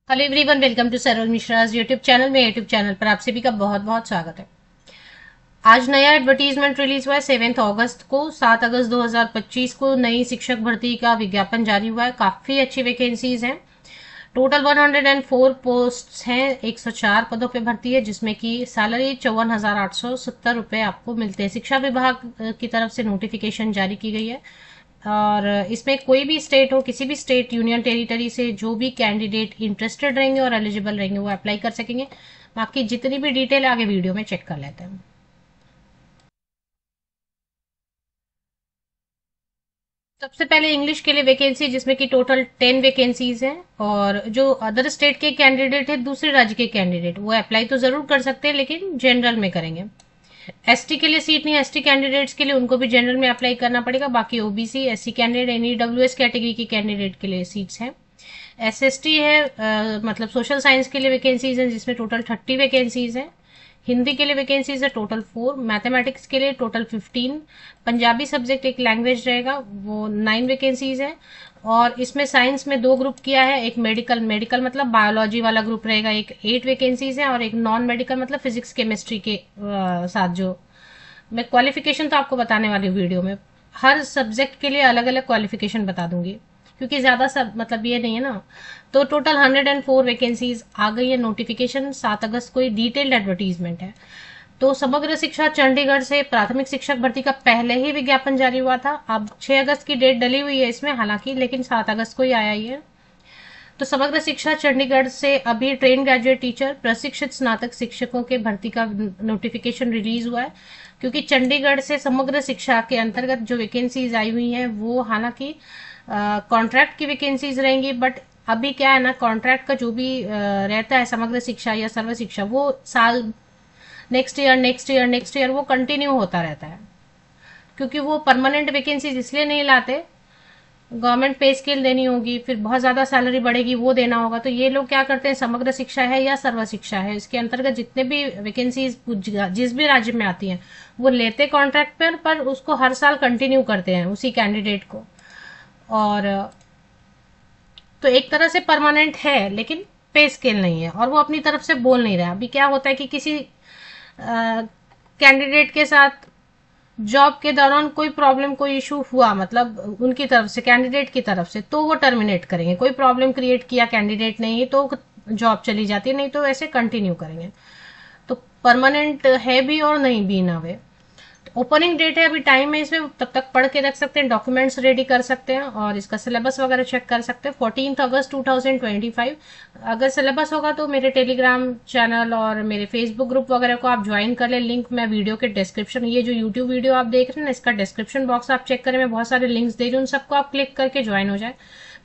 Hello everyone, welcome to Saroj Mishra's YouTube channel में। YouTube channel पर आप सभी का बहुत बहुत स्वागत है। आज नया एडवर्टीजमेंट रिलीज हुआ है 7 अगस्त को। 7 अगस्त 2025 को नई शिक्षक भर्ती का विज्ञापन जारी हुआ है। काफी अच्छी वैकेंसीज हैं। टोटल 104 पोस्ट हैं। 104 पदों पे भर्ती है, जिसमें कि सैलरी 54,870 रुपए आपको मिलते हैं। शिक्षा विभाग की तरफ से नोटिफिकेशन जारी की गई है। और इसमें कोई भी स्टेट हो, किसी भी स्टेट यूनियन टेरिटरी से जो भी कैंडिडेट इंटरेस्टेड रहेंगे और एलिजिबल रहेंगे वो अप्लाई कर सकेंगे। बाकी जितनी भी डिटेल आगे वीडियो में चेक कर लेते हैं। सबसे पहले इंग्लिश के लिए वैकेंसी, जिसमें कि टोटल 10 वैकेंसीज हैं। और जो अदर स्टेट के कैंडिडेट है, दूसरे राज्य के कैंडिडेट, वो अप्लाई तो जरूर कर सकते हैं, लेकिन जनरल में करेंगे। एसटी के लिए सीट नहीं है। एसटी कैंडिडेट्स के लिए उनको भी जनरल में अप्लाई करना पड़ेगा। बाकी ओबीसी, एससी कैंडिडेट, एनईडब्ल्यूएस कैटेगरी की कैंडिडेट के लिए सीट्स हैं। एसएसटी है, मतलब सोशल साइंस के लिए वैकेंसीज हैं, जिसमें टोटल 30 वैकेंसीज हैं। हिंदी के लिए वैकेंसीज है टोटल 4। मैथमेटिक्स के लिए टोटल 15। पंजाबी सब्जेक्ट एक लैंग्वेज रहेगा, वो 9 वैकेंसीज है। और इसमें साइंस में दो ग्रुप किया है। एक मेडिकल मेडिकल मतलब बायोलॉजी वाला ग्रुप रहेगा, एक 8 वैकेंसीज है। और एक नॉन मेडिकल मतलब फिजिक्स केमिस्ट्री के साथ जो। मैं क्वालिफिकेशन तो आपको बताने वाली हूँ वीडियो में। हर सब्जेक्ट के लिए अलग अलग क्वालिफिकेशन बता दूंगी, क्योंकि ज्यादा सब मतलब ये नहीं है ना। तो टोटल 104 वैकेंसीज आ गई है। नोटिफिकेशन 7 अगस्त को ही डिटेल्ड एडवर्टीजमेंट है। तो समग्र शिक्षा चंडीगढ़ से प्राथमिक शिक्षक भर्ती का पहले ही विज्ञापन जारी हुआ था। अब 6 अगस्त की डेट डली हुई है इसमें, हालांकि, लेकिन 7 अगस्त को ही आया ही है। तो समग्र शिक्षा चंडीगढ़ से अभी ट्रेन ग्रेजुएट टीचर, प्रशिक्षित स्नातक शिक्षकों के भर्ती का नोटिफिकेशन रिलीज हुआ है। क्योंकि चंडीगढ़ से समग्र शिक्षा के अंतर्गत जो वैकेंसीज आई हुई हैं, वो हालांकि कॉन्ट्रैक्ट की वैकेंसीज रहेंगी। बट अभी क्या है ना, कॉन्ट्रैक्ट का जो भी रहता है समग्र शिक्षा या सर्व शिक्षा, वो साल next year next year next year वो कंटिन्यू होता रहता है। क्योंकि वो परमानेंट वैकेंसीज इसलिए नहीं लाते, गवर्नमेंट पे स्केल देनी होगी, फिर बहुत ज्यादा सैलरी बढ़ेगी, वो देना होगा। तो ये लोग क्या करते हैं, समग्र शिक्षा है या सर्व शिक्षा है, इसके अंतर्गत जितने भी वैकेंसीज जिस भी राज्य में आती हैं, वो लेते कॉन्ट्रैक्ट पर उसको हर साल कंटिन्यू करते हैं उसी कैंडिडेट को। और तो एक तरह से परमानेंट है, लेकिन पे स्केल नहीं है, और वो अपनी तरफ से बोल नहीं रहा। अभी क्या होता है कि किसी कैंडिडेट के साथ जॉब के दौरान कोई प्रॉब्लम, कोई इशू हुआ, मतलब उनकी तरफ से, कैंडिडेट की तरफ से, तो वो टर्मिनेट करेंगे। कोई प्रॉब्लम क्रिएट किया कैंडिडेट ने ही, तो जॉब चली जाती है, नहीं तो ऐसे कंटिन्यू करेंगे। तो परमानेंट है भी और नहीं भी ना वे। ओपनिंग डेट है, अभी टाइम है इसमें, तब तक पढ़ के रख सकते हैं, डॉक्यूमेंट्स रेडी कर सकते हैं और इसका सिलेबस वगैरह चेक कर सकते हैं। 14 अगस्त 2025 अगर सिलेबस होगा तो मेरे टेलीग्राम चैनल और मेरे फेसबुक ग्रुप वगैरह को आप ज्वाइन कर ले। लिंक मैं वीडियो के डिस्क्रिप्शन, ये जो यूट्यूब वीडियो आप देख रहे हैं ना, इसका डिस्क्रिप्शन बॉक्स आप चेक करें, मैं बहुत सारे लिंक्स दे रही हूँ, उन सबको आप क्लिक करके ज्वाइन हो जाए।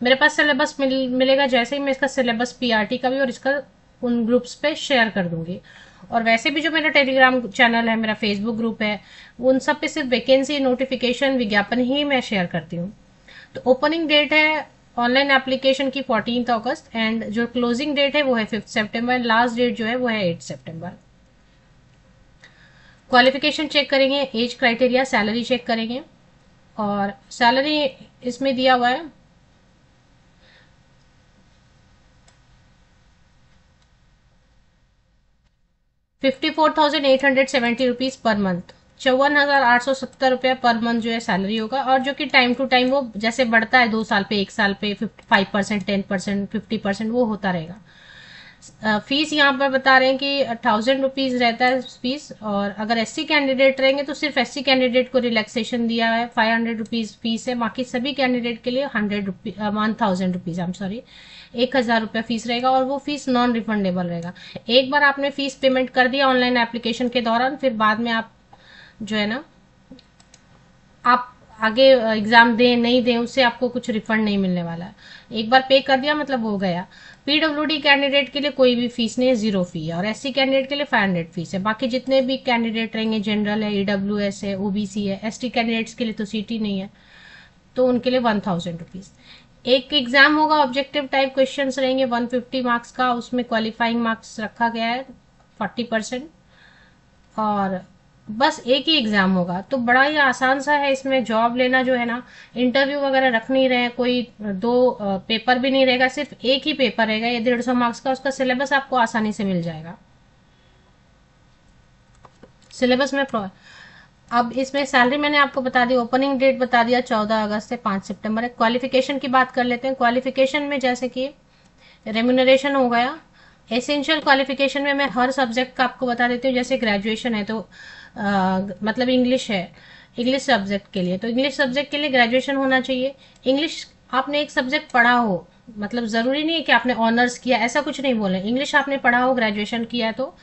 मेरे पास सिलेबस मिलेगा जैसे ही, मैं इसका सिलेबस पीआरटी का भी और इसका उन ग्रुप्स पे शेयर कर दूंगी। और वैसे भी जो मेरा टेलीग्राम चैनल है, मेरा फेसबुक ग्रुप है, उन सब पे सिर्फ वैकेंसी नोटिफिकेशन विज्ञापन ही मैं शेयर करती हूँ। तो ओपनिंग डेट है ऑनलाइन एप्लीकेशन की 14 अगस्त, एंड जो क्लोजिंग डेट है वो है 5 सितंबर। लास्ट डेट जो है वो है 8 सितंबर। क्वालिफिकेशन चेक करेंगे, एज क्राइटेरिया, सैलरी चेक करेंगे। और सैलरी इसमें दिया हुआ है 54,870 रुपीज पर मंथ। 54,870 रुपया पर मंथ जो है सैलरी होगा। और जो कि टाइम टू टाइम वो जैसे बढ़ता है, 2 साल पे, 1 साल पे 5%, 10%, 50%, वो होता रहेगा। फीस यहाँ पर बता रहे हैं कि 1,000 रुपीज रहता है फीस। और अगर एससी कैंडिडेट रहेंगे तो सिर्फ एससी कैंडिडेट को रिलैक्सेशन दिया है, 500 रुपीज फीस है। बाकी सभी कैंडिडेट के लिए 1,000 रुपीज, आई एम सॉरी, 1,000 रुपया फीस रहेगा। और वो फीस नॉन रिफंडेबल रहेगा। एक बार आपने फीस पेमेंट कर दिया ऑनलाइन एप्लीकेशन के दौरान, फिर बाद में आप जो है ना, आप आगे एग्जाम दें नहीं दें, उससे आपको कुछ रिफंड नहीं मिलने वाला है। एक बार पे कर दिया मतलब हो गया। पीडब्ल्यूडी कैंडिडेट के लिए कोई भी फीस नहीं है, 0 फी है। और एससी कैंडिडेट के लिए 500 फीस है। बाकी जितने भी कैंडिडेट रहेंगे, जनरल है, ईडब्ल्यूएस है, ओबीसी है, एसटी कैंडिडेट्स के लिए तो सीट ही नहीं है, तो उनके लिए 1,000 रुपीज। एक एग्जाम होगा, ऑब्जेक्टिव टाइप क्वेश्चन रहेंगे 150 मार्क्स का, उसमें क्वालिफाइंग मार्क्स रखा गया है 40%। और बस एक ही एग्जाम होगा, तो बड़ा ही आसान सा है। इसमें जॉब लेना जो है ना, इंटरव्यू वगैरह रख नहीं रहे हैं, कोई दो पेपर भी नहीं रहेगा, सिर्फ एक ही पेपर रहेगा, ये 150 मार्क्स का। उसका सिलेबस आपको आसानी से मिल जाएगा। सिलेबस में अब इसमें सैलरी मैंने आपको बता दी, ओपनिंग डेट बता दिया 14 अगस्त से 5 सितंबर है। क्वालिफिकेशन की बात कर लेते हैं। क्वालिफिकेशन में जैसे कि रेम्यूनरेशन हो गया। एसेंशियल क्वालिफिकेशन में मैं हर सब्जेक्ट का आपको बता देती हूँ। जैसे ग्रेजुएशन है तो मतलब इंग्लिश है, इंग्लिश सब्जेक्ट के लिए, तो इंग्लिश सब्जेक्ट के लिए ग्रेजुएशन होना चाहिए। इंग्लिश आपने एक सब्जेक्ट पढ़ा हो, मतलब जरूरी नहीं है कि आपने ऑनर्स किया, ऐसा कुछ नहीं बोले। इंग्लिश आपने पढ़ा हो, ग्रेजुएशन किया तो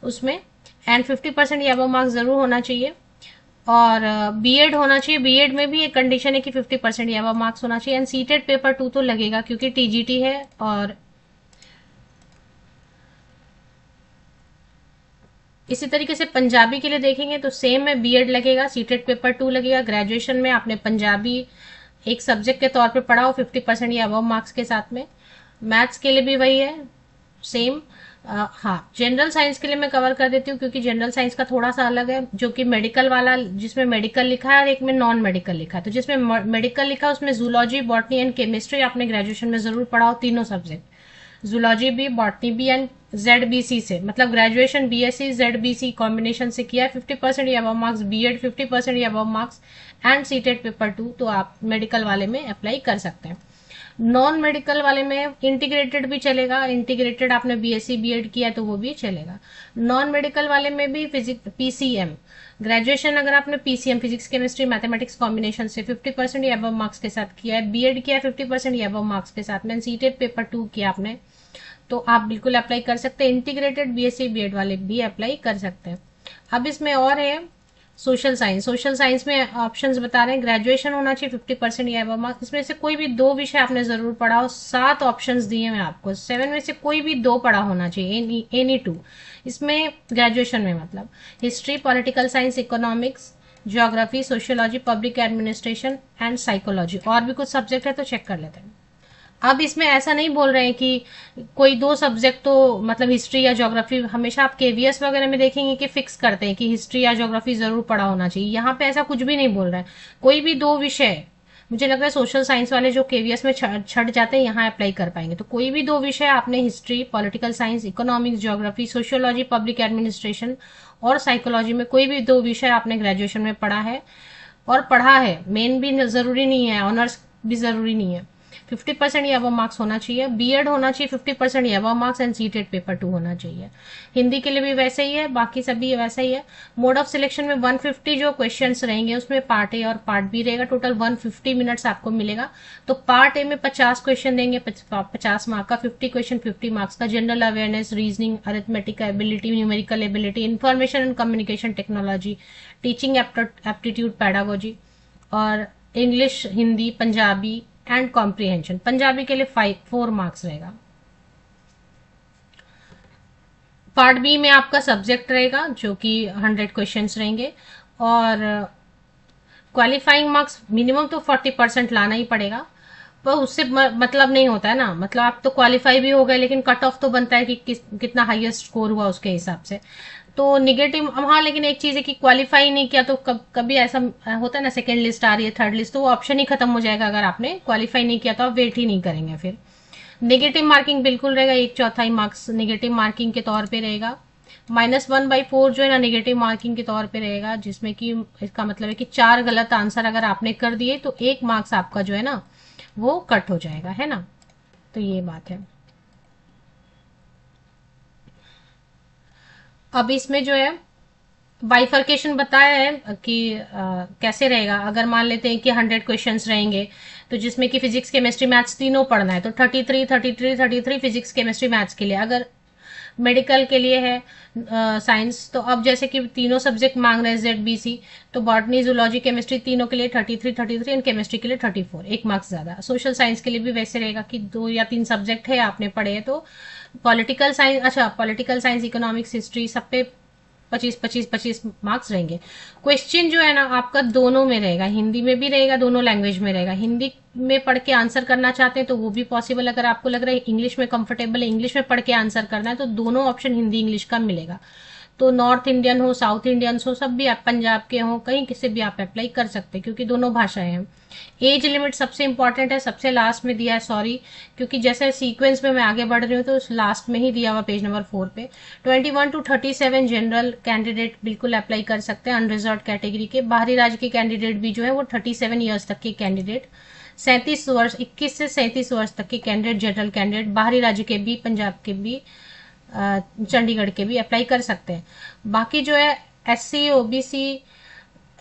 उसमें एंड 50% या अबव मार्क्स जरूर होना चाहिए। और बीएड होना चाहिए। बीएड में भी एक कंडीशन है कि 50% या अबव मार्क्स होना चाहिए। एंड सीटेट पेपर 2 तो लगेगा क्योंकि टीजीटी है। और इसी तरीके से पंजाबी के लिए देखेंगे तो सेम है, बीएड लगेगा, सीटेट पेपर 2 लगेगा। ग्रेजुएशन में आपने पंजाबी एक सब्जेक्ट के तौर पे पढ़ा हो 50% या अबव मार्क्स के साथ में। मैथ्स के लिए भी वही है, सेम। हाँ, जनरल साइंस के लिए मैं कवर कर देती हूँ क्योंकि जनरल साइंस का थोड़ा सा अलग है, जो कि मेडिकल वाला, जिसमें मेडिकल लिखा है और एक में नॉन मेडिकल लिखा है। तो जिसमें मेडिकल लिखा है उसमें जूलॉजी, बॉटनी एंड केमिस्ट्री आपने ग्रेजुएशन में जरूर पढ़ा हो, तीनों सब्जेक्ट, जूलॉजी भी, बॉटनी भी एंड जेडबीसी से, मतलब ग्रेजुएशन बीएससी जेडबीसी कॉम्बिनेशन से किया है। 50% या अबव मार्क्स बीएड, 50% या above marks and CTET paper 2 तो आप मेडिकल वाले में अप्लाई कर सकते हैं। नॉन मेडिकल वाले में इंटीग्रेटेड भी चलेगा। इंटीग्रेटेड आपने बीएससी बीएड किया है तो वो भी चलेगा। नॉन मेडिकल वाले में भी फिजिक्स पीसीएम, ग्रेजुएशन अगर आपने PCM physics chemistry mathematics combination से 50% या अबव मार्क्स के साथ किया है, बीएड किया है 50% या अबव मार्क्स के साथ में, सीटेट पेपर 2 किया आपने, तो आप बिल्कुल अप्लाई कर सकते हैं। इंटीग्रेटेड बीएससी बीएड वाले भी अप्लाई कर सकते हैं। अब इसमें और है सोशल साइंस। सोशल साइंस में ऑप्शंस बता रहे हैं, ग्रेजुएशन होना चाहिए 50% या अबव मार्क्स। इसमें से कोई भी 2 विषय आपने जरूर पढ़ा हो। 7 ऑप्शंस दिए मैं आपको, 7 में से कोई भी 2 पढ़ा होना चाहिए, एनी 2 इसमें ग्रेजुएशन में, मतलब history, political science, economics, geography, sociology, public administration and psychology. और भी कुछ सब्जेक्ट है तो चेक कर लेते हैं। अब इसमें ऐसा नहीं बोल रहे हैं कि कोई 2 सब्जेक्ट तो, मतलब हिस्ट्री या ज्योग्राफी, हमेशा आप केवीएस वगैरह में देखेंगे कि फिक्स करते हैं कि हिस्ट्री या ज्योग्राफी जरूर पढ़ा होना चाहिए। यहाँ पे ऐसा कुछ भी नहीं बोल रहा है, कोई भी 2 विषय। मुझे लग रहा है सोशल साइंस वाले जो केवीएस में छट जाते हैं यहाँ अप्लाई कर पाएंगे। तो कोई भी 2 विषय आपने history, political science, economics, geography, sociology, public administration और साइकोलॉजी में कोई भी 2 विषय आपने ग्रेजुएशन में पढ़ा है, और पढ़ा है, मेन भी जरूरी नहीं है, ऑनर्स भी जरूरी नहीं है। 50% या अबव मार्क्स होना चाहिए। बीएड होना चाहिए 50% या above marks and CTET paper 2 होना चाहिए। हिंदी के लिए भी वैसे ही है, बाकी सभी वैसा ही है। मोड ऑफ सिलेक्शन में 150 जो क्वेश्चंस रहेंगे उसमें पार्ट ए और पार्ट बी रहेगा। टोटल 150 मिनट्स आपको मिलेगा। तो पार्ट ए में 50 क्वेश्चन देंगे, 50 मार्क का, 50 क्वेश्चन 50 मार्क्स का। General awareness, reasoning, arithmetic ability, numerical ability, information and communication technology, teaching aptitude, pedagogy, और English, Hindi, Punjabi and comprehension. Punjabi के लिए 4 मार्क्स रहेगा। पार्ट बी में आपका सब्जेक्ट रहेगा जो कि 100 क्वेश्चंस रहेंगे। और क्वालिफाइंग मार्क्स मिनिमम तो 40% लाना ही पड़ेगा, पर उससे मतलब नहीं होता है ना, मतलब आप तो क्वालिफाई भी हो गए लेकिन कट ऑफ तो बनता है कि कितना हाईएस्ट स्कोर हुआ उसके हिसाब से। तो निगेटिव, हाँ, लेकिन एक चीज है कि क्वालिफाई नहीं किया तो कभी ऐसा होता है ना, सेकंड लिस्ट आ रही है, थर्ड लिस्ट, तो वो ऑप्शन ही खत्म हो जाएगा। अगर आपने क्वालिफाई नहीं किया तो आप वेट ही नहीं करेंगे फिर। नेगेटिव मार्किंग बिल्कुल रहेगा, 1/4 मार्क्स नेगेटिव मार्किंग के तौर पे रहेगा। -1/4 जो है ना नेगेटिव मार्किंग के तौर पे रहेगा, जिसमें कि इसका मतलब है कि 4 गलत आंसर अगर आपने कर दिए तो 1 मार्क्स आपका जो है ना वो कट हो जाएगा, है ना। तो ये बात है। अब इसमें जो है बाइफर्केशन बताया है कि कैसे रहेगा। अगर मान लेते हैं कि 100 क्वेश्चंस रहेंगे तो जिसमें कि फिजिक्स, केमिस्ट्री, मैथ्स तीनों पढ़ना है, तो 33 फिजिक्स, केमिस्ट्री, मैथ्स के लिए। अगर मेडिकल के लिए है साइंस, तो अब जैसे कि तीनों सब्जेक्ट मांग रहे हैं जेडबीसी, तो बॉटनी, जूलॉजी, केमिस्ट्री तीनों के लिए 33 एंड केमिस्ट्री के लिए 34, 1 मार्क्स ज्यादा। सोशल साइंस के लिए भी वैसे रहेगा कि 2 या 3 सब्जेक्ट है आपने पढ़े हैं, तो पॉलिटिकल साइंस, अच्छा पॉलिटिकल साइंस, इकोनॉमिक्स, हिस्ट्री सब पे 25 मार्क्स रहेंगे। क्वेश्चन जो है ना आपका दोनों में रहेगा, हिंदी में भी रहेगा, दोनों लैंग्वेज में रहेगा। हिंदी में पढ़ के आंसर करना चाहते हैं तो वो भी पॉसिबल। अगर आपको लग रहा है इंग्लिश में कंफर्टेबल है, इंग्लिश में पढ़ के आंसर करना है, तो दोनों ऑप्शन हिंदी इंग्लिश का मिलेगा। तो नॉर्थ इंडियन हो, साउथ इंडियंस हो, सब भी आप पंजाब के हो, कहीं किसी भी आप अप्लाई कर सकते हैं क्योंकि दोनों भाषाएं हैं। एज लिमिट सबसे इंपॉर्टेंट है, सबसे लास्ट में दिया है, सॉरी, क्योंकि जैसे सीक्वेंस में मैं आगे बढ़ रही हूँ तो लास्ट में ही दिया हुआ पेज नंबर 4 पे। 21 to 37 जनरल कैंडिडेट बिल्कुल अप्लाई कर सकते हैं अनरिजर्व कैटेगरी के। बाहरी राज्य के कैंडिडेट भी जो है वो 37 ईयर्स तक के कैंडिडेट, 37 वर्ष, 21 से 37 वर्ष तक के कैंडिडेट, जनरल कैंडिडेट बाहरी राज्य के भी, पंजाब के भी, चंडीगढ़ के भी अप्लाई कर सकते हैं। बाकी जो है SC OBC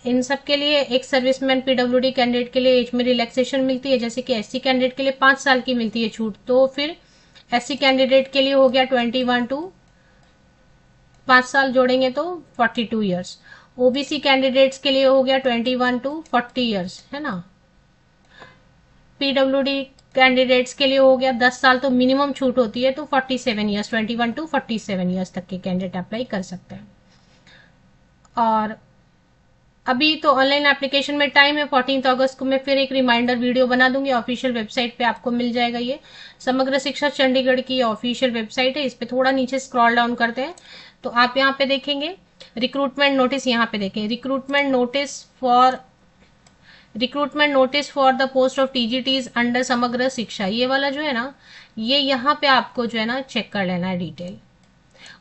इन सब के लिए, एक सर्विसमैन PWD कैंडिडेट के लिए एज में रिलैक्सेशन मिलती है, जैसे कि SC कैंडिडेट के लिए 5 साल की मिलती है छूट, तो फिर SC कैंडिडेट के लिए हो गया 21 टू 5 साल जोड़ेंगे तो 42 ईयर्स। OBC कैंडिडेट्स के लिए हो गया 21 टू 40 ईयर्स, है ना। PWD कैंडिडेट्स के लिए हो गया 10 साल, तो मिनिमम छूट होती है, तो 47 ईयर्स, 21 टू 47 ईयर्स तक के कैंडिडेट अप्लाई कर सकते हैं। और अभी तो ऑनलाइन एप्लीकेशन में टाइम है, 14 अगस्त को मैं फिर एक रिमाइंडर वीडियो बना दूंगी, ऑफिशियल वेबसाइट पे आपको मिल जाएगा। ये समग्र शिक्षा चंडीगढ़ की ऑफिशियल वेबसाइट है, इस पे थोड़ा नीचे स्क्रॉल डाउन करते हैं तो आप यहाँ पे देखेंगे रिक्रूटमेंट नोटिस, यहाँ पे देखें recruitment notice for the post of TGTs under समग्र शिक्षा, ये वाला जो है ना, ये यहाँ पे आपको जो है ना चेक कर लेना है डिटेल।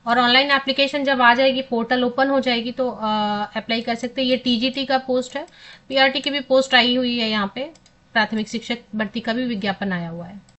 और ऑनलाइन एप्लीकेशन जब आ जाएगी, पोर्टल ओपन हो जाएगी तो अप्लाई कर सकते हैं। ये TGT का पोस्ट है, PRT की भी पोस्ट आई हुई है, यहाँ पे प्राथमिक शिक्षक भर्ती का भी विज्ञापन आया हुआ है।